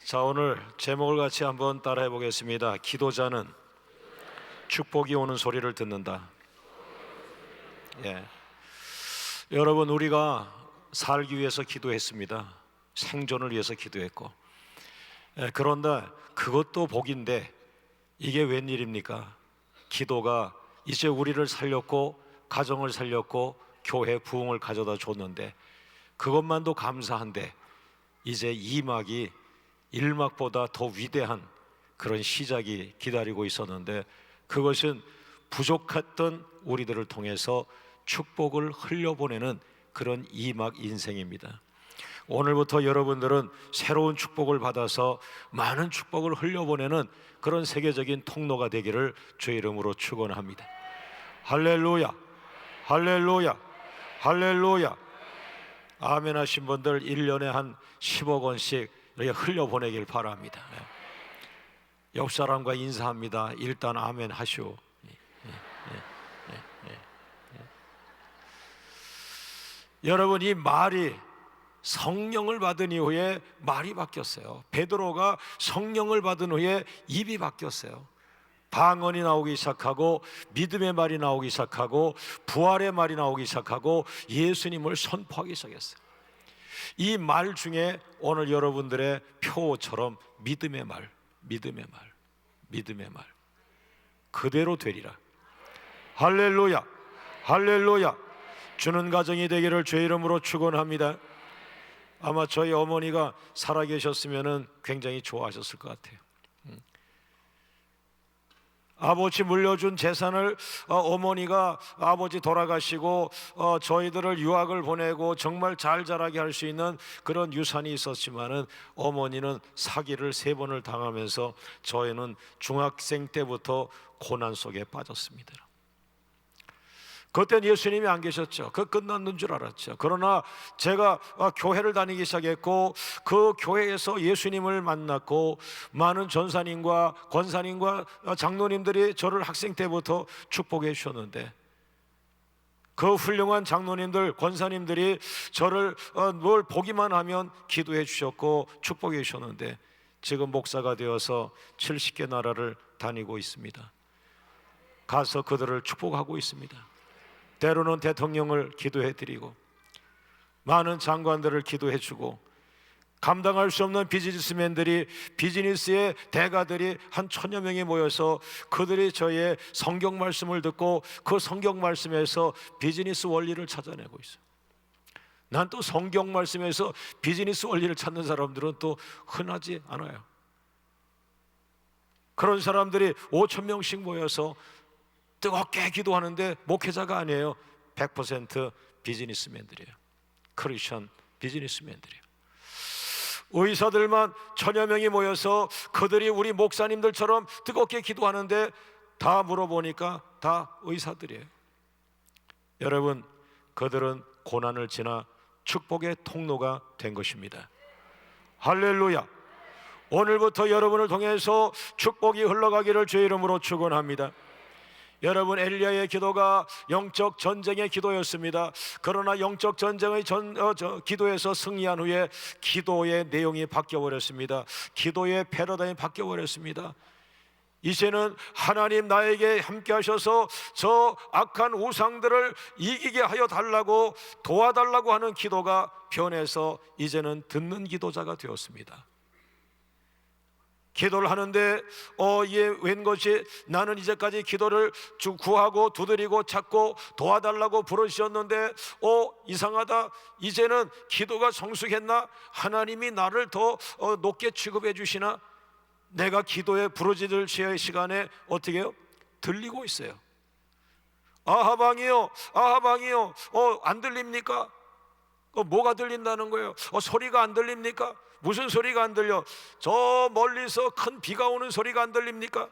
자, 오늘 제목을 같이 한번 따라해 보겠습니다. 기도자는 축복이 오는 소리를 듣는다. 여러분, 우리가 살기 위해서 기도했습니다. 생존을 위해서 기도했고, 그런데 그것도 복인데 이게 웬일입니까? 기도가 이제 우리를 살렸고 가정을 살렸고 교회 부흥을 가져다 줬는데, 그것만도 감사한데 이제 2막이 1막보다 더 위대한 그런 시작이 기다리고 있었는데, 그것은 부족했던 우리들을 통해서 축복을 흘려보내는 그런 2막 인생입니다. 오늘부터 여러분들은 새로운 축복을 받아서 많은 축복을 흘려보내는 그런 세계적인 통로가 되기를 주의 이름으로 축원합니다. 할렐루야, 할렐루야, 할렐루야. 아멘 하신 분들 1년에 한 10억 원씩 이렇게 흘려보내길 바랍니다. 옆 사람과 인사합니다. 일단 아멘 하시오. 여러분, 이 말이 성령을 받은 이후에 말이 바뀌었어요. 베드로가 성령을 받은 후에 입이 바뀌었어요. 방언이 나오기 시작하고 믿음의 말이 나오기 시작하고 부활의 말이 나오기 시작하고 예수님을 선포하기 시작했어요. 이 말 중에 오늘 여러분들의 표처럼 믿음의 말, 믿음의 말, 믿음의 말 그대로 되리라. 할렐루야, 할렐루야. 주는 가정이 되기를 주의 이름으로 축원합니다. 아마 저희 어머니가 살아계셨으면 굉장히 좋아하셨을 것 같아요. 아버지 물려준 재산을 어머니가 아버지 돌아가시고 저희들을 유학을 보내고 정말 잘 자라게 할 수 있는 그런 유산이 있었지만은, 어머니는 사기를 3번을 당하면서 저희는 중학생 때부터 고난 속에 빠졌습니다. 그때는 예수님이 안 계셨죠. 그 끝났는 줄 알았죠. 그러나 제가 교회를 다니기 시작했고, 그 교회에서 예수님을 만났고, 많은 전사님과 권사님과 장로님들이 저를 학생 때부터 축복해 주셨는데, 그 훌륭한 장로님들, 권사님들이 저를 뭘 보기만 하면 기도해 주셨고 축복해 주셨는데, 지금 목사가 되어서 70개 나라를 다니고 있습니다. 가서 그들을 축복하고 있습니다. 때로는 대통령을 기도해드리고 많은 장관들을 기도해주고, 감당할 수 없는 비즈니스맨들이, 비즈니스의 대가들이 한 1000여 명이 모여서 그들이 저의 성경 말씀을 듣고 그 성경 말씀에서 비즈니스 원리를 찾아내고 있어요. 난 또 성경 말씀에서 비즈니스 원리를 찾는 사람들은 또 흔하지 않아요. 그런 사람들이 5,000명씩 모여서 뜨겁게 기도하는데 목회자가 아니에요. 100% 비즈니스맨들이에요. 크리스천 비즈니스맨들이에요. 의사들만 1000여 명이 모여서 그들이 우리 목사님들처럼 뜨겁게 기도하는데, 다 물어보니까 다 의사들이에요. 여러분, 그들은 고난을 지나 축복의 통로가 된 것입니다. 할렐루야. 오늘부터 여러분을 통해서 축복이 흘러가기를 주의 이름으로 축원합니다. 여러분, 엘리야의 기도가 영적 전쟁의 기도였습니다. 그러나 영적 전쟁의 기도에서 승리한 후에 기도의 내용이 바뀌어버렸습니다. 기도의 패러다임이 바뀌어버렸습니다. 이제는 하나님 나에게 함께 하셔서 저 악한 우상들을 이기게 하여 달라고, 도와달라고 하는 기도가 변해서 이제는 듣는 기도자가 되었습니다. 기도를 하는데 이게 웬 것이, 나는 이제까지 기도를 구하고 두드리고 찾고 도와달라고 부르셨는데 이상하다. 이제는 기도가 성숙했나? 하나님이 나를 더 높게 취급해 주시나? 내가 기도에 부르짖을 시간에 어떻게 해요? 들리고 있어요. 아하방이요, 아하방이요. 안 들립니까? 뭐가 들린다는 거예요? 소리가 안 들립니까? 무슨 소리가 안 들려? 저 멀리서 큰 비가 오는 소리가 안 들립니까?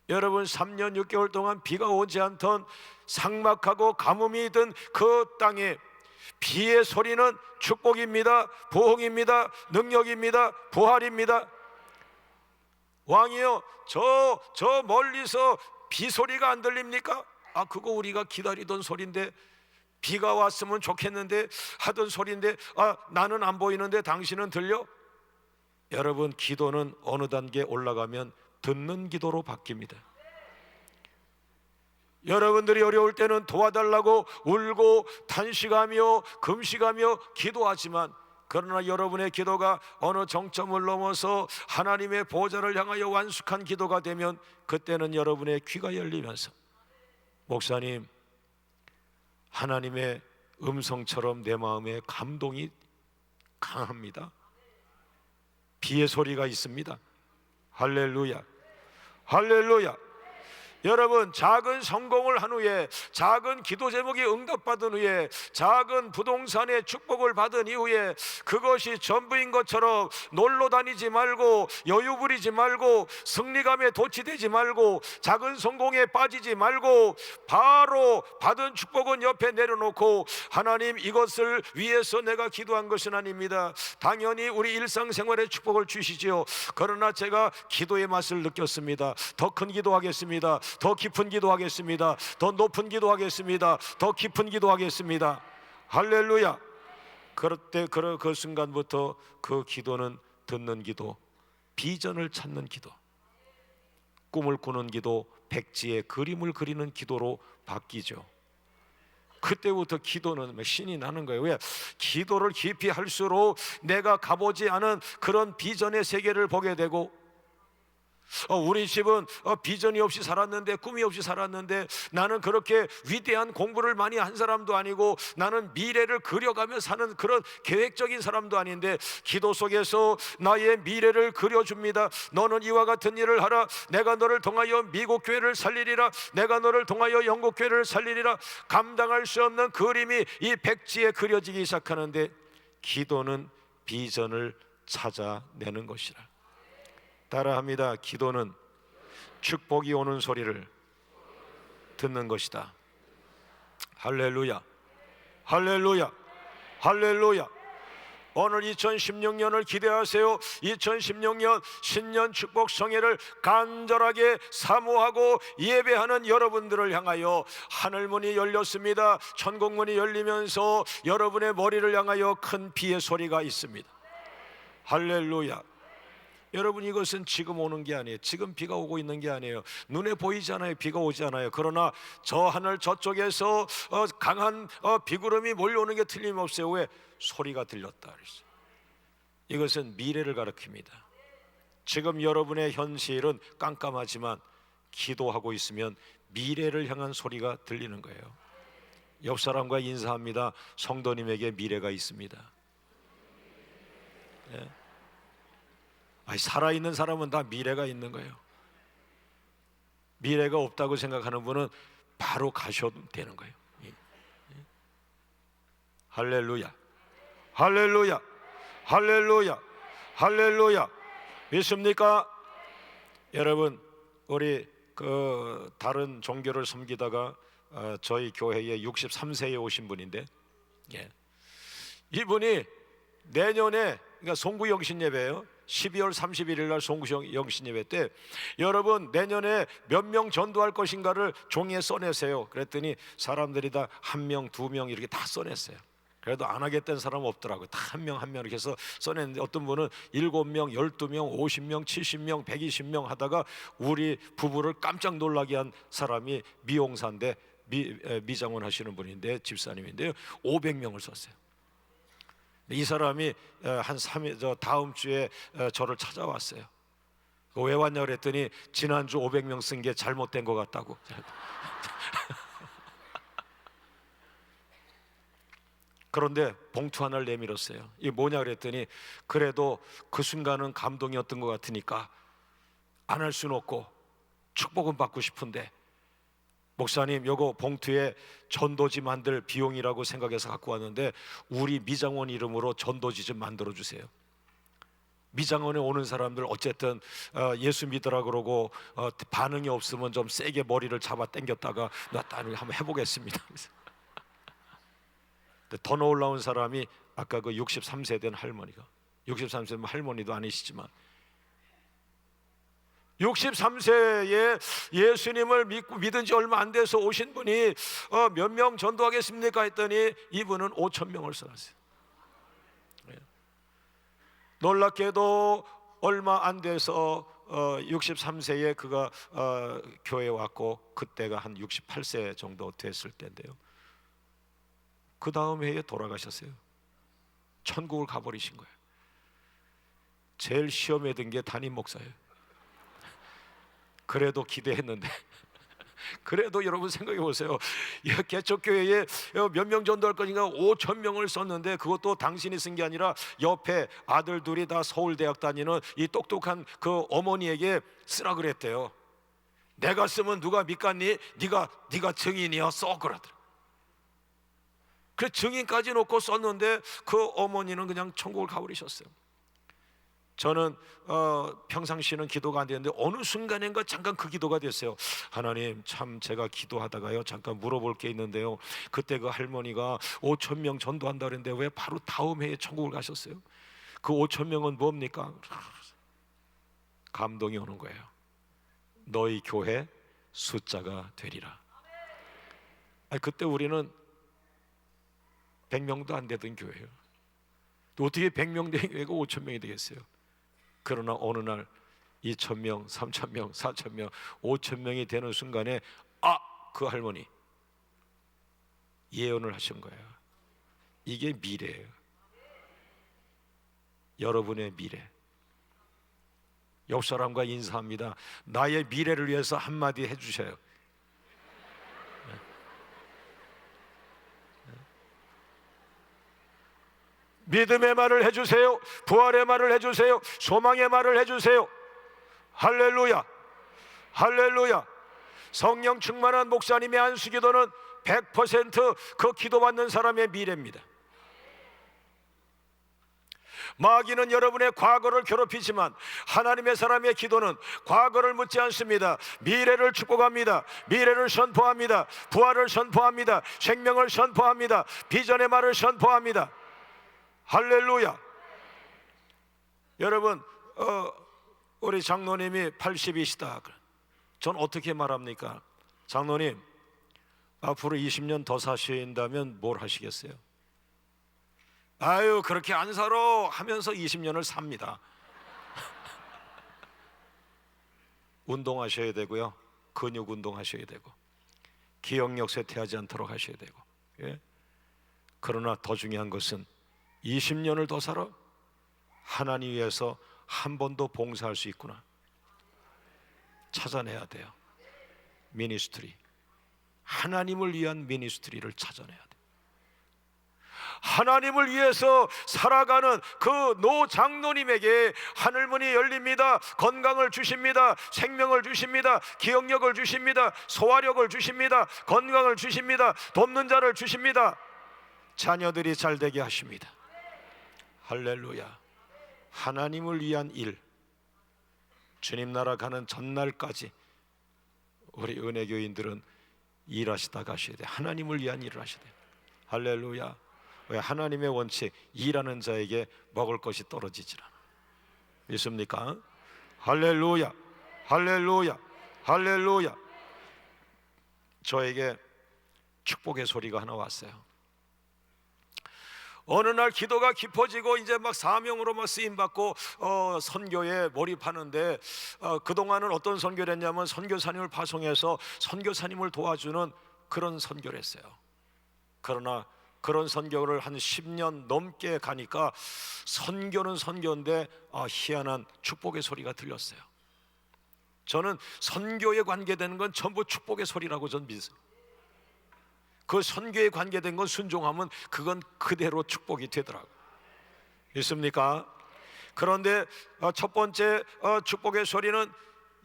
여러분, 3년 6개월 동안 비가 오지 않던 삭막하고 가뭄이 든 그 땅에 비의 소리는 축복입니다. 부흥입니다. 능력입니다. 부활입니다. 왕이요, 저 멀리서 비 소리가 안 들립니까? 그거 우리가 기다리던 소리인데, 비가 왔으면 좋겠는데 하던 소리인데, 나는 안 보이는데 당신은 들려? 여러분, 기도는 어느 단계 올라가면 듣는 기도로 바뀝니다. 여러분들이 어려울 때는 도와달라고 울고 탄식하며 금식하며 기도하지만, 그러나 여러분의 기도가 어느 정점을 넘어서 하나님의 보좌를 향하여 완숙한 기도가 되면, 그때는 여러분의 귀가 열리면서, 목사님, 하나님의 음성처럼 내 마음에 감동이 강합니다. 비의 소리가 있습니다. 할렐루야, 할렐루야. 여러분, 작은 성공을 한 후에, 작은 기도 제목이 응답받은 후에, 작은 부동산의 축복을 받은 이후에 그것이 전부인 것처럼 놀러 다니지 말고, 여유 부리지 말고, 승리감에 도취되지 말고, 작은 성공에 빠지지 말고, 바로 받은 축복은 옆에 내려놓고, 하나님, 이것을 위해서 내가 기도한 것은 아닙니다. 당연히 우리 일상생활에 축복을 주시지요. 그러나 제가 기도의 맛을 느꼈습니다. 더 큰 기도하겠습니다. 더 깊은 기도하겠습니다. 더 높은 기도하겠습니다. 더 깊은 기도하겠습니다. 할렐루야. 그럴 때 그 순간부터 그 기도는 듣는 기도, 비전을 찾는 기도, 꿈을 꾸는 기도, 백지에 그림을 그리는 기도로 바뀌죠. 그때부터 기도는 신이 나는 거예요. 왜? 기도를 깊이 할수록 내가 가보지 않은 그런 비전의 세계를 보게 되고, 우리 집은 비전이 없이 살았는데, 꿈이 없이 살았는데, 나는 그렇게 위대한 공부를 많이 한 사람도 아니고, 나는 미래를 그려가며 사는 그런 계획적인 사람도 아닌데, 기도 속에서 나의 미래를 그려줍니다. 너는 이와 같은 일을 하라. 내가 너를 통하여 미국 교회를 살리리라. 내가 너를 통하여 영국 교회를 살리리라. 감당할 수 없는 그림이 이 백지에 그려지기 시작하는데, 기도는 비전을 찾아내는 것이라. 따라합니다. 기도는 축복이 오는 소리를 듣는 것이다. 할렐루야, 할렐루야, 할렐루야. 오늘 2016년을 기대하세요. 2016년 신년 축복 성회를 간절하게 사모하고 예배하는 여러분들을 향하여 하늘문이 열렸습니다. 천국문이 열리면서 여러분의 머리를 향하여 큰 비의 소리가 있습니다. 할렐루야. 여러분, 이것은 지금 오는 게 아니에요. 지금 비가 오고 있는 게 아니에요. 눈에 보이지 않아요. 비가 오지 않아요. 그러나 저 하늘 저쪽에서 강한 비구름이 몰려오는 게 틀림없어요. 왜? 소리가 들렸다 그랬어요. 이것은 미래를 가리킵니다. 지금 여러분의 현실은 깜깜하지만 기도하고 있으면 미래를 향한 소리가 들리는 거예요. 옆 사람과 인사합니다. 성도님에게 미래가 있습니다. 예. 살아있는 사람은 다 미래가 있는 거예요. 미래가 없다고 생각하는 분은 바로 가셔도 되는 거예요. 할렐루야, 할렐루야, 할렐루야, 할렐루야. 믿습니까? 여러분, 우리 다른 종교를 섬기다가 저희 교회에 63세에 오신 분인데, 이분이 내년에, 그러니까 송구 영신 예배예요. 12월 31일 날 송구 영신 예배 때, 여러분 내년에 몇 명 전도할 것인가를 종이에 써내세요. 그랬더니 사람들이 다 한 명, 두 명 이렇게 다 써냈어요. 그래도 안 하겠다는 사람은 없더라고요. 다 한 명 한 명 이렇게 해서 써냈는데, 어떤 분은 7명, 12명, 50명, 70명, 120명 하다가 우리 부부를 깜짝 놀라게 한 사람이 미용사인데, 미장원 하시는 분인데, 집사님인데요, 500명을 썼어요. 이 사람이 한 3일 다음 주에 저를 찾아왔어요. 왜 왔냐 그랬더니 지난주 500명 쓴 게 잘못된 것 같다고. 그런데 봉투 하나를 내밀었어요. 이게 뭐냐 그랬더니, 그래도 그 순간은 감동이었던 것 같으니까 안 할 수는 없고 축복은 받고 싶은데, 목사님, 요거 봉투에 전도지 만들 비용이라고 생각해서 갖고 왔는데 우리 미장원 이름으로 전도지 좀 만들어 주세요. 미장원에 오는 사람들 어쨌든 예수 믿으라 그러고 반응이 없으면 좀 세게 머리를 잡아 당겼다가 나 한번 해보겠습니다. 더 놀라운 사람이 아까 그 63세 된 할머니가, 63세 할머니도 아니시지만 63세에 예수님을 믿은 지 얼마 안 돼서 오신 분이 몇 명 전도하겠습니까 했더니 이분은 5,000명을 써놨어요. 놀랍게도 얼마 안 돼서 63세에 그가 교회에 왔고, 그때가 한 68세 정도 됐을 때인데요, 그 다음 해에 돌아가셨어요. 천국을 가버리신 거예요. 제일 시험에 든 게 담임 목사예요. 그래도 기대했는데 그래도 여러분 생각해 보세요. 개척교회에 몇 명 전도할 거니까 5천 명을 썼는데, 그것도 당신이 쓴 게 아니라 옆에 아들 둘이 다 서울대학 다니는 이 똑똑한 그 어머니에게 쓰라 그랬대요. 내가 쓰면 누가 믿겠니? 네가 증인이야, 써 그러더라. 그 증인까지 놓고 썼는데 그 어머니는 그냥 천국을 가버리셨어요. 저는 평상시에는 기도가 안 되는데 어느 순간인가 잠깐 그 기도가 됐어요. 하나님, 참 제가 기도하다가요 잠깐 물어볼 게 있는데요, 그때 그 할머니가 5천 명 전도한다 그랬는데 왜 바로 다음 해에 천국을 가셨어요? 그 5천 명은 뭡니까? 감동이 오는 거예요. 너희 교회 숫자가 되리라. 그때 우리는 100명도 안 되던 교회예요. 또 어떻게 100명 된 교회가 5천 명이 되겠어요? 그러나 어느 날 2,000명, 3,000명, 4,000명, 5,000명이 되는 순간에 그 할머니 예언을 하신 거예요. 이게 미래예요. 여러분의 미래. 옆 사람과 인사합니다. 나의 미래를 위해서 한마디 해주셔요. 믿음의 말을 해주세요. 부활의 말을 해주세요. 소망의 말을 해주세요. 할렐루야, 할렐루야. 성령 충만한 목사님의 안수기도는 100% 기도받는 사람의 미래입니다. 마귀는 여러분의 과거를 괴롭히지만 하나님의 사람의 기도는 과거를 묻지 않습니다. 미래를 축복합니다. 미래를 선포합니다. 부활을 선포합니다. 생명을 선포합니다. 비전의 말을 선포합니다. 할렐루야. 여러분, 우리 장로님이 80이시다. 전 어떻게 말합니까? 장로님, 앞으로 20년 더 사신다면 뭘 하시겠어요? 아유, 그렇게 안 살아 하면서 20년을 삽니다. 운동하셔야 되고요, 근육 운동하셔야 되고, 기억력 쇠퇴하지 않도록 하셔야 되고, 예? 그러나 더 중요한 것은 20년을 더 살아 하나님 위해서 한 번도 봉사할 수 있구나 찾아내야 돼요. 미니스트리, 하나님을 위한 미니스트리를 찾아내야 돼요. 하나님을 위해서 살아가는 그 노 장로님에게 하늘문이 열립니다. 건강을 주십니다. 생명을 주십니다. 기억력을 주십니다. 소화력을 주십니다. 건강을 주십니다. 돕는 자를 주십니다. 자녀들이 잘 되게 하십니다. 할렐루야. 하나님을 위한 일, 주님 나라 가는 전날까지 우리 은혜교인들은 일하시다 가셔야 돼. 하나님을 위한 일을 하셔야 돼. 할렐루야. 왜? 하나님의 원칙, 일하는 자에게 먹을 것이 떨어지질 않아. 믿습니까? 할렐루야, 할렐루야, 할렐루야. 저에게 축복의 소리가 하나 왔어요. 어느 날 기도가 깊어지고 이제 막 사명으로 막 쓰임 받고 선교에 몰입하는데, 그동안은 어떤 선교를 했냐면 선교사님을 파송해서 선교사님을 도와주는 그런 선교를 했어요. 그러나 그런 선교를 한 10년 넘게 가니까 선교는 선교인데 희한한 축복의 소리가 들렸어요. 저는 선교에 관계되는 건 전부 축복의 소리라고 전 믿어요. 그 선교에 관계된 건 순종하면 그건 그대로 축복이 되더라고요. 믿습니까? 그런데 첫 번째 축복의 소리는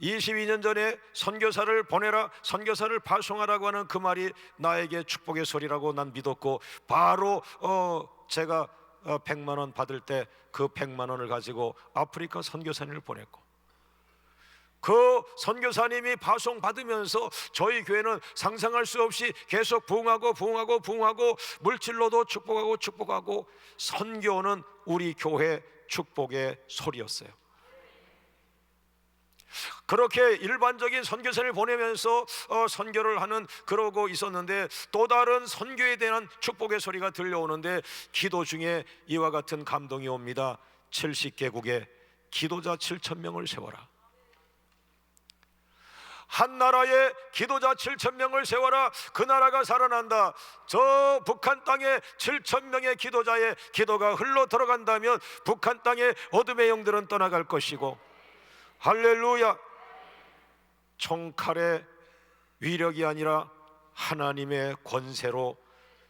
22년 전에 선교사를 보내라, 선교사를 파송하라고 하는 그 말이 나에게 축복의 소리라고 난 믿었고, 바로 제가 100만 원 받을 때 그 100만 원을 가지고 아프리카 선교사님을 보냈고, 그 선교사님이 파송 받으면서 저희 교회는 상상할 수 없이 계속 부흥하고 부흥하고 부흥하고, 물질로도 축복하고 축복하고, 선교는 우리 교회 축복의 소리였어요. 그렇게 일반적인 선교사를 보내면서 선교를 하는 그러고 있었는데, 또 다른 선교에 대한 축복의 소리가 들려오는데, 기도 중에 이와 같은 감동이 옵니다. 70개국에 기도자 7,000명을 세워라. 한 나라에 기도자 7,000명을 세워라. 그 나라가 살아난다. 저 북한 땅에 7,000명의 기도자의 기도가 흘러 들어간다면 북한 땅의 어둠의 영들은 떠나갈 것이고, 할렐루야, 총칼의 위력이 아니라 하나님의 권세로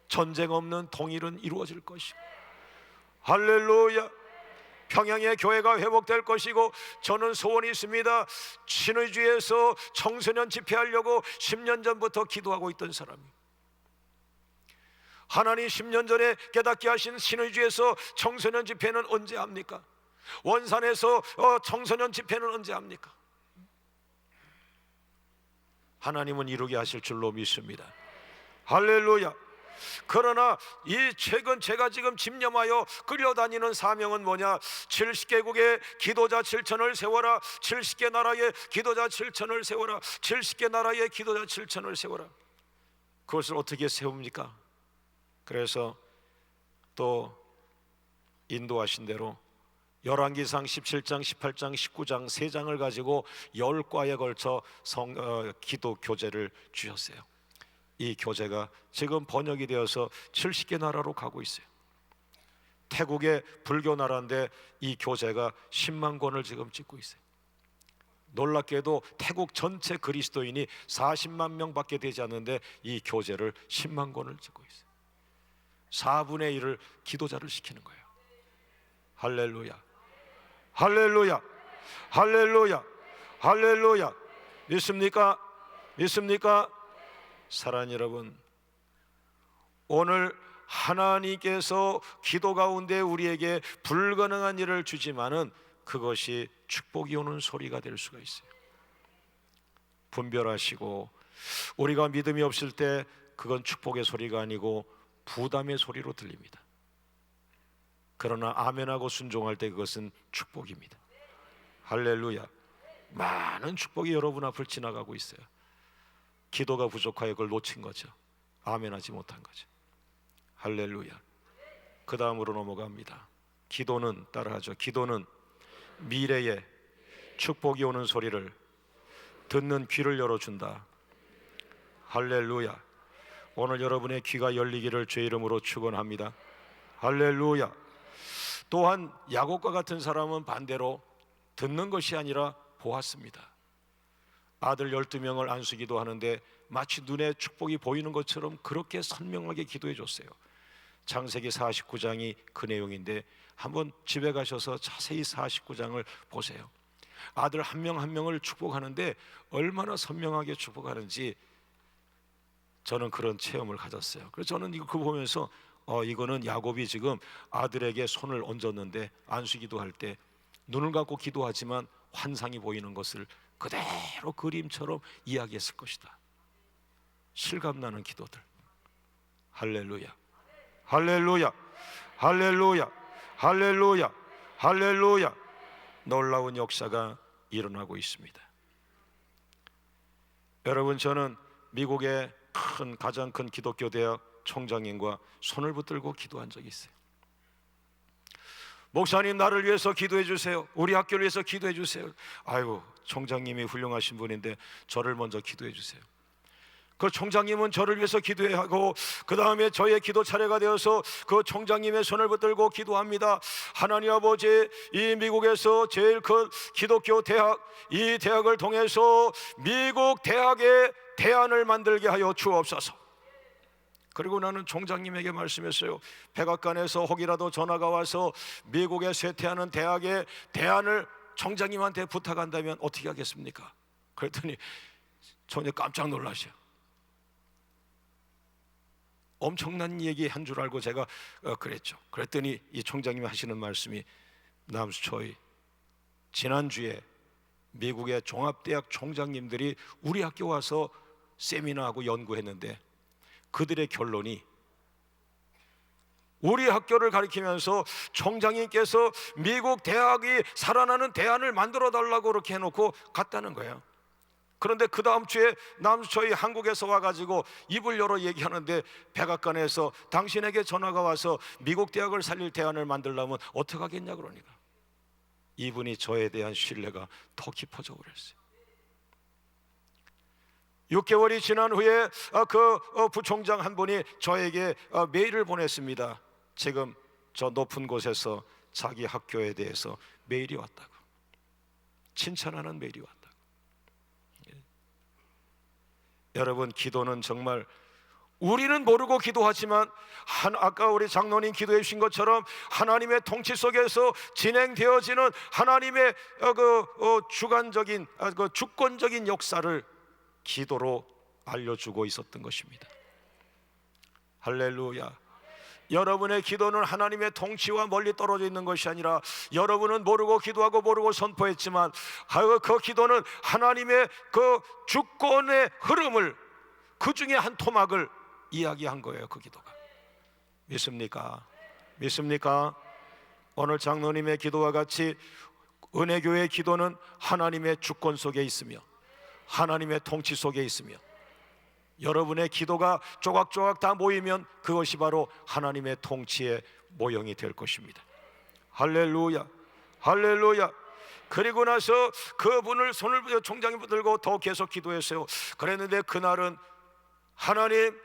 전쟁 없는 통일은 이루어질 것이고, 할렐루야, 평양의 교회가 회복될 것이고, 저는 소원이 있습니다. 신의주에서 청소년 집회하려고 10년 전부터 기도하고 있던 사람이, 하나님 10년 전에 깨닫게 하신 신의주에서 청소년 집회는 언제 합니까? 원산에서 청소년 집회는 언제 합니까? 하나님은 이루게 하실 줄로 믿습니다. 할렐루야. 그러나 이 최근 제가 지금 집념하여 끌려다니는 사명은 뭐냐? 70개국의 기도자 7,000을 세워라. 70개 나라의 기도자 7,000을 세워라. 70개 나라의 기도자 7,000을 세워라. 그것을 어떻게 세웁니까? 그래서 또 인도하신 대로 열왕기상 17장, 18장, 19장 3장을 가지고 10과에 걸쳐 기도 교재를 주셨어요. 이 교재가 지금 번역이 되어서 70개 나라로 가고 있어요. 태국의 불교 나라인데 이 교재가 10만 권을 지금 찍고 있어요. 놀랍게도 태국 전체 그리스도인이 40만 명밖에 되지 않는데 이 교재를 10만 권을 찍고 있어요. 4분의 1을 기도자를 시키는 거예요. 할렐루야, 할렐루야, 할렐루야, 할렐루야. 믿습니까? 믿습니까? 사랑하는 여러분, 오늘 하나님께서 기도 가운데 우리에게 불가능한 일을 주지만은 그것이 축복이 오는 소리가 될 수가 있어요. 분별하시고, 우리가 믿음이 없을 때 그건 축복의 소리가 아니고 부담의 소리로 들립니다. 그러나 아멘하고 순종할 때 그것은 축복입니다. 할렐루야. 많은 축복이 여러분 앞을 지나가고 있어요. 기도가 부족하여 그걸 놓친 거죠. 아멘하지 못한 거죠. 할렐루야. 그 다음으로 넘어갑니다. 기도는, 따라하죠, 기도는 미래에 축복이 오는 소리를 듣는 귀를 열어준다. 할렐루야. 오늘 여러분의 귀가 열리기를 주의 이름으로 축원합니다. 할렐루야. 또한 야곱과 같은 사람은 반대로 듣는 것이 아니라 보았습니다. 아들 12명을 안수기도 하는데 마치 눈에 축복이 보이는 것처럼 그렇게 선명하게 기도해 줬어요. 창세기 49장이 그 내용인데 한번 집에 가셔서 자세히 49장을 보세요. 아들 한 명 한 명을 축복하는데 얼마나 선명하게 축복하는지 저는 그런 체험을 가졌어요. 그래서 저는 그거 보면서 이거는 야곱이 지금 아들에게 손을 얹었는데 안수기도 할 때 눈을 감고 기도하지만 환상이 보이는 것을 그대로 그림처럼 이야기했을 것이다. 실감나는 기도들. 할렐루야, 할렐루야, 할렐루야, 할렐루야, 할렐루야. 놀라운 역사가 일어나고 있습니다. 여러분, 저는 미국의 가장 큰 기독교 대학 총장님과 손을 붙들고 기도한 적이 있어요. 목사님, 나를 위해서 기도해 주세요. 우리 학교를 위해서 기도해 주세요. 아이고, 총장님이 훌륭하신 분인데 저를 먼저 기도해 주세요. 그 총장님은 저를 위해서 기도하고 그 다음에 저의 기도 차례가 되어서 그 총장님의 손을 붙들고 기도합니다. 하나님 아버지, 이 미국에서 제일 큰 기독교 대학, 이 대학을 통해서 미국 대학의 대안을 만들게 하여 주옵소서. 그리고 나는 총장님에게 말씀했어요. 백악관에서 혹이라도 전화가 와서 미국에 쇠퇴하는 대학의 대안을 총장님한테 부탁한다면 어떻게 하겠습니까? 그랬더니 전혀 깜짝 놀라셔. 엄청난 얘기 한 줄 알고 제가 그랬죠. 그랬더니 이 총장님이 하시는 말씀이, 남수초이, 지난주에 미국의 종합대학 총장님들이 우리 학교 와서 세미나하고 연구했는데 그들의 결론이 우리 학교를 가리키면서 총장님께서 미국 대학이 살아나는 대안을 만들어 달라고 그렇게 해놓고 갔다는 거예요. 그런데 그 다음 주에 남수초이 한국에서 와가지고 입을 열어 얘기하는데 백악관에서 당신에게 전화가 와서 미국 대학을 살릴 대안을 만들려면 어떻게 하겠냐 그러니까. 이분이 저에 대한 신뢰가 더 깊어져 버렸어요. 6개월이 지난 후에 부총장 한 분이 저에게 메일을 보냈습니다. 지금 저 높은 곳에서 자기 학교에 대해서 메일이 왔다고, 칭찬하는 메일이 왔다고. 여러분, 기도는 정말 우리는 모르고 기도하지만 아까 우리 장로님 기도해 주신 것처럼 하나님의 통치 속에서 진행되어지는 하나님의 주관적인 주권적인 역사를 기도로 알려주고 있었던 것입니다. 할렐루야. 여러분의 기도는 하나님의 통치와 멀리 떨어져 있는 것이 아니라 여러분은 모르고 기도하고 모르고 선포했지만 그 기도는 하나님의 그 주권의 흐름을, 그 중에 한 토막을 이야기한 거예요. 그 기도가. 믿습니까? 믿습니까? 오늘 장로님의 기도와 같이 은혜교회의 기도는 하나님의 주권 속에 있으며 하나님의 통치 속에 있으며 여러분의 기도가 조각조각 다 모이면 그것이 바로 하나님의 통치의 모형이 될 것입니다. 할렐루야, 할렐루야. 그리고 나서 그분을 손을 총장이 들고 더 계속 기도했어요. 그랬는데 그날은 하나님,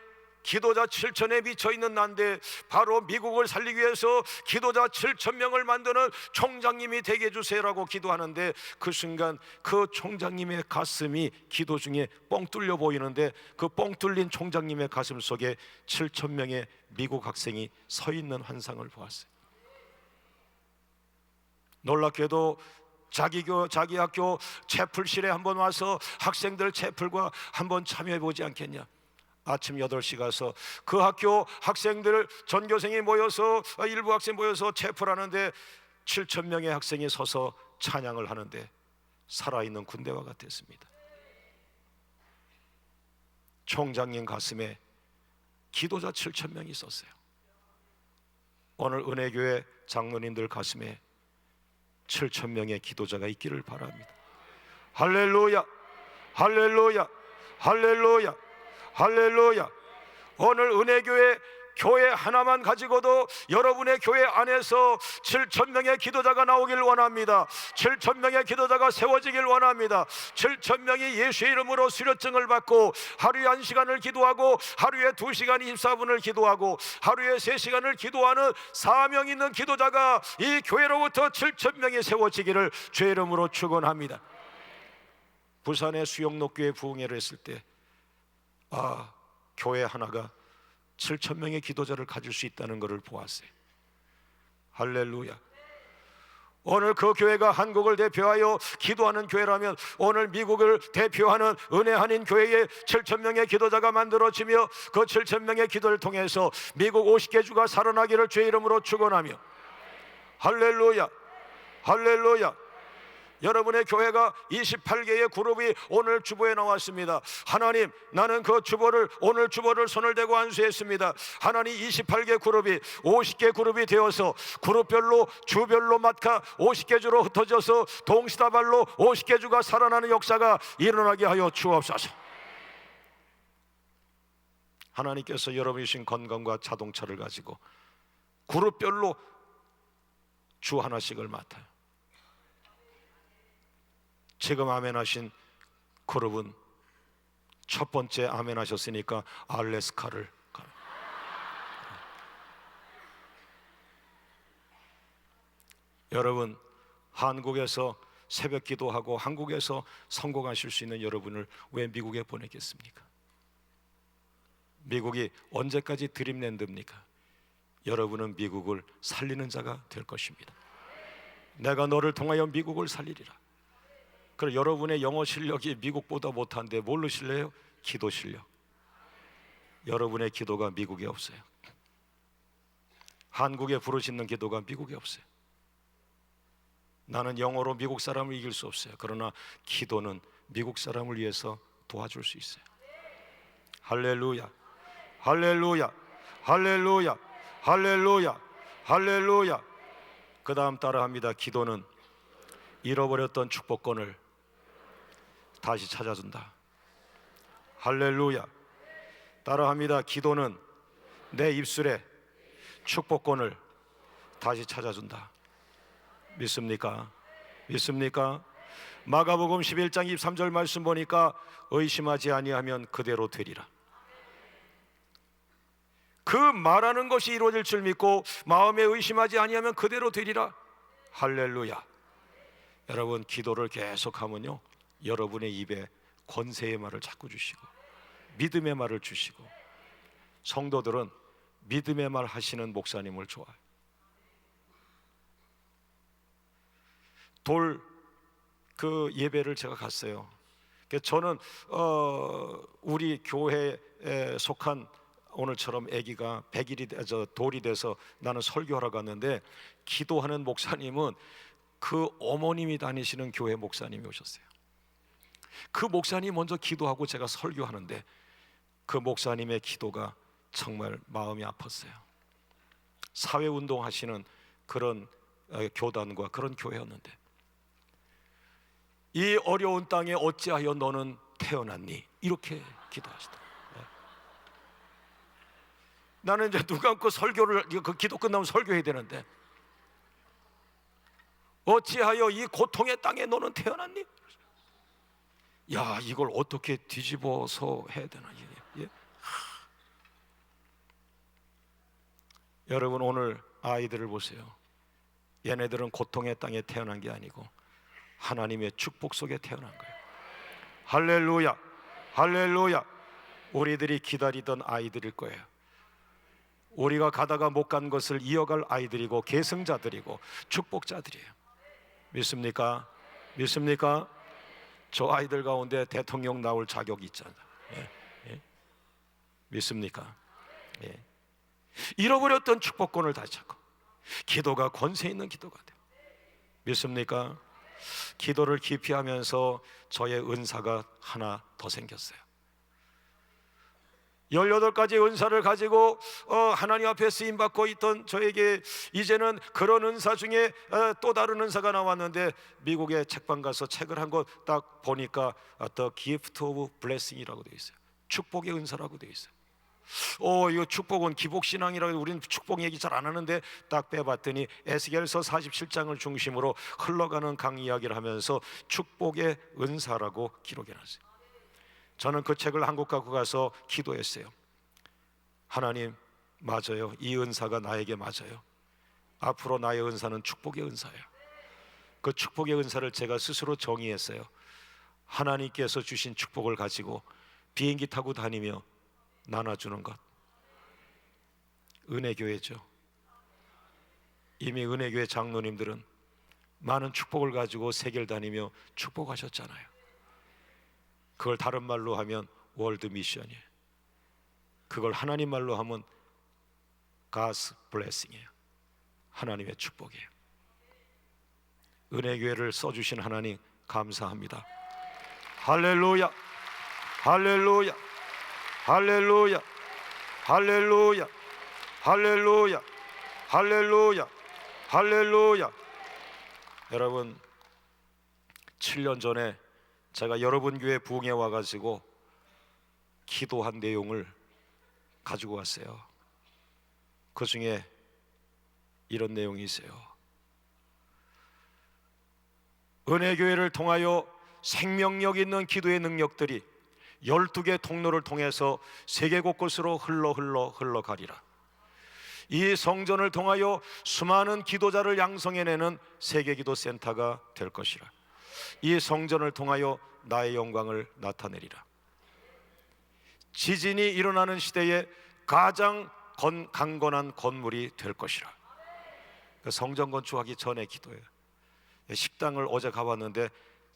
기도자 7천에 미쳐있는 난데 바로 미국을 살리기 위해서 기도자 7,000명을 만드는 총장님이 되게 해주세요라고 기도하는데 그 순간 그 총장님의 가슴이 기도 중에 뻥 뚫려 보이는데 그 뻥 뚫린 총장님의 가슴 속에 7,000명의 미국 학생이 서 있는 환상을 보았어요. 놀랍게도 자기 학교 채플실에 한번 와서 학생들 채플과 한번 참여해 보지 않겠냐. 아침 8시 가서 그 학교 학생들 전교생이 모여서 일부 학생 모여서 채플하는데 7,000명의 학생이 서서 찬양을 하는데 살아있는 군대와 같았습니다. 총장님 가슴에 기도자 7,000명이 있었어요. 오늘 은혜교회 장로님들 가슴에 7,000명의 기도자가 있기를 바랍니다. 할렐루야, 할렐루야, 할렐루야, 할렐루야. 오늘 은혜교회 교회 하나만 가지고도 여러분의 교회 안에서 7,000명의 기도자가 나오길 원합니다. 7,000명의 기도자가 세워지길 원합니다. 7,000명이 예수의 이름으로 수료증을 받고 하루에 1시간을 기도하고 하루에 2시간 24분을 기도하고 하루에 3시간을 기도하는 사명 있는 기도자가 이 교회로부터 7,000명이 세워지기를 주의 이름으로 축원합니다. 부산의 수영록교회 부흥회를 했을 때 교회 하나가 7,000명의 기도자를 가질 수 있다는 것을 보았어요. 할렐루야. 오늘 그 교회가 한국을 대표하여 기도하는 교회라면 오늘 미국을 대표하는 은혜 한인 교회에 7,000명의 기도자가 만들어지며 그 7,000명의 기도를 통해서 미국 50개 주가 살아나기를 주의 이름으로 축원하며 할렐루야, 할렐루야. 여러분의 교회가 28개의 그룹이 오늘 주보에 나왔습니다. 하나님, 나는 그 주보를 오늘 주보를 손을 대고 안수했습니다. 하나님, 28개 그룹이 50개 그룹이 되어서 그룹별로 주별로 맡아 50개 주로 흩어져서 동시다발로 50개 주가 살아나는 역사가 일어나게 하여 주옵소서. 하나님께서 여러분이 주신 건강과 자동차를 가지고 그룹별로 주 하나씩을 맡아요. 지금 아멘 하신 그룹은 첫 번째 아멘 하셨으니까 알래스카를 가요. 여러분, 한국에서 새벽 기도하고 한국에서 성공하실 수 있는 여러분을 왜 미국에 보내겠습니까? 미국이 언제까지 드림랜드입니까? 여러분은 미국을 살리는 자가 될 것입니다. 내가 너를 통하여 미국을 살리리라. 그럼 여러분의 영어 실력이 미국보다 못한데 뭘로 실래요? 기도 실력. 여러분의 기도가 미국에 없어요. 한국에 부르짖는 기도가 미국에 없어요. 나는 영어로 미국 사람을 이길 수 없어요. 그러나 기도는 미국 사람을 위해서 도와줄 수 있어요. 할렐루야, 할렐루야, 할렐루야, 할렐루야, 할렐루야. 그 다음 따라합니다. 기도는 잃어버렸던 축복권을 다시 찾아준다. 할렐루야. 따라합니다. 기도는 내 입술에 축복권을 다시 찾아준다. 믿습니까? 믿습니까? 마가복음 11장 23절 말씀 보니까 의심하지 아니하면 그대로 되리라. 그 말하는 것이 이루어질 줄 믿고 마음에 의심하지 아니하면 그대로 되리라. 할렐루야. 여러분, 기도를 계속하면요, 여러분의 입에 권세의 말을 자꾸 주시고 믿음의 말을 주시고, 성도들은 믿음의 말 하시는 목사님을 좋아해요. 그 예배를 제가 갔어요. 저는 우리 교회에 속한, 오늘처럼 아기가 100일이 돌이 돼서 나는 설교하러 갔는데, 기도하는 목사님은 그 어머님이 다니시는 교회 목사님이 오셨어요. 그 목사님이 먼저 기도하고 제가 설교하는데 그 목사님의 기도가 정말 마음이 아팠어요. 사회운동 하시는 그런 교단과 그런 교회였는데, 이 어려운 땅에 어찌하여 너는 태어났니? 이렇게 기도하시더라고요. 나는 이제 눈 감고 설교를, 그 기도 끝나면 설교해야 되는데, 어찌하여 이 고통의 땅에 너는 태어났니? 야, 이걸 어떻게 뒤집어서 해야 되나? 예? 여러분, 오늘 아이들을 보세요. 얘네들은 고통의 땅에 태어난 게 아니고 하나님의 축복 속에 태어난 거예요. 할렐루야, 할렐루야. 우리들이 기다리던 아이들일 거예요. 우리가 가다가 못 간 것을 이어갈 아이들이고 계승자들이고 축복자들이에요. 믿습니까? 믿습니까? 저 아이들 가운데 대통령 나올 자격이 있잖아요. 예? 믿습니까? 예. 잃어버렸던 축복권을 다시 찾고, 기도가 권세 있는 기도가 돼요. 믿습니까? 기도를 깊이 하면서 저의 은사가 하나 더 생겼어요. 18가지 은사를 가지고 하나님 앞에 쓰임받고 있던 저에게 이제는 그런 은사 중에 또 다른 은사가 나왔는데, 미국에 책방 가서 책을 한 권 딱 보니까 The Gift of Blessing이라고 되어 있어요. 축복의 은사라고 되어 있어요. 이거 축복은 기복신앙이라고, 우리는 축복 얘기 잘 안 하는데 딱 빼봤더니 에스겔서 47장을 중심으로 흘러가는 강 이야기를 하면서 축복의 은사라고 기록해놨어요. 저는 그 책을 한국 갖고 가서 기도했어요. 하나님, 맞아요. 이 은사가 나에게 맞아요. 앞으로 나의 은사는 축복의 은사예요. 그 축복의 은사를 제가 스스로 정의했어요. 하나님께서 주신 축복을 가지고 비행기 타고 다니며 나눠주는 것, 은혜교회죠. 이미 은혜교회 장로님들은 많은 축복을 가지고 세계를 다니며 축복하셨잖아요. 그걸 다른 말로 하면 월드 미션이에요. 그걸 하나님 말로 하면 God's blessing이에요. 하나님의 축복이에요. 은혜교회를 써주신 하나님 감사합니다. 할렐루야, 할렐루야, 할렐루야, 할렐루야, 할렐루야, 할렐루야, 할렐루야. 여러분, 7년 전에 제가 여러분 교회 부흥에 와가지고 기도한 내용을 가지고 왔어요. 그 중에 이런 내용이 있어요. 은혜교회를 통하여 생명력 있는 기도의 능력들이 12개 통로를 통해서 세계 곳곳으로 흘러가리라. 이 성전을 통하여 수많은 기도자를 양성해내는 세계기도센터가 될 것이라. 이 성전을 통하여 나의 영광을 나타내리라. 지진이 일어나는 시대에 가장 강건한 건물이 될 것이라. 성전 건축하기 전에 기도해요. 식당을 어제 가봤는데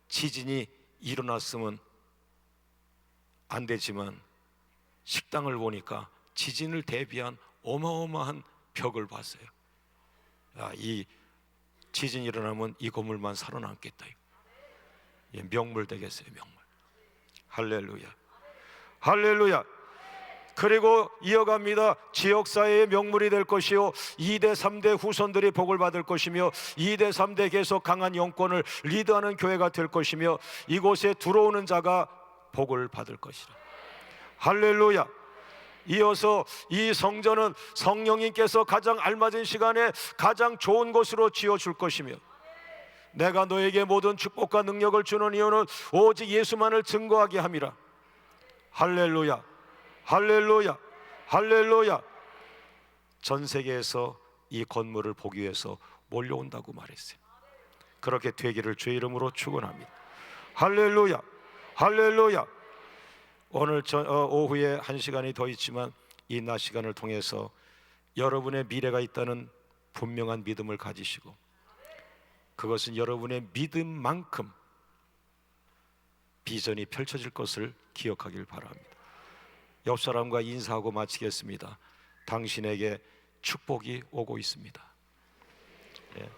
지진이 일어났으면 안 되지만 식당을 보니까 지진을 대비한 어마어마한 벽을 봤어요. 이 지진이 일어나면 이 건물만 살아남겠다. 명물 되겠어요, 명물. 할렐루야, 할렐루야. 그리고 이어갑니다. 지역사회의 명물이 될 것이요 2대 3대 후손들이 복을 받을 것이며 2대 3대 계속 강한 영권을 리드하는 교회가 될 것이며 이곳에 들어오는 자가 복을 받을 것이라. 할렐루야. 이어서 이 성전은 성령님께서 가장 알맞은 시간에 가장 좋은 곳으로 지어줄 것이며 내가 너에게 모든 축복과 능력을 주는 이유는 오직 예수만을 증거하게 함이라. 할렐루야, 할렐루야, 할렐루야. 전 세계에서 이 건물을 보기 위해서 몰려온다고 말했어요. 그렇게 되기를 주의 이름으로 축원합니다. 할렐루야, 할렐루야. 오늘 오후에 1시간이 더 있지만 이 낮 시간을 통해서 여러분의 미래가 있다는 분명한 믿음을 가지시고, 그것은 여러분의 믿음만큼 비전이 펼쳐질 것을 기억하길 바랍니다. 옆 사람과 인사하고 마치겠습니다. 당신에게 축복이 오고 있습니다. 예.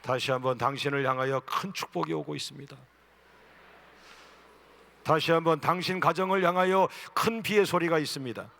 다시 한번 당신을 향하여 큰 축복이 오고 있습니다. 다시 한번 당신 가정을 향하여 큰 비의 소리가 있습니다.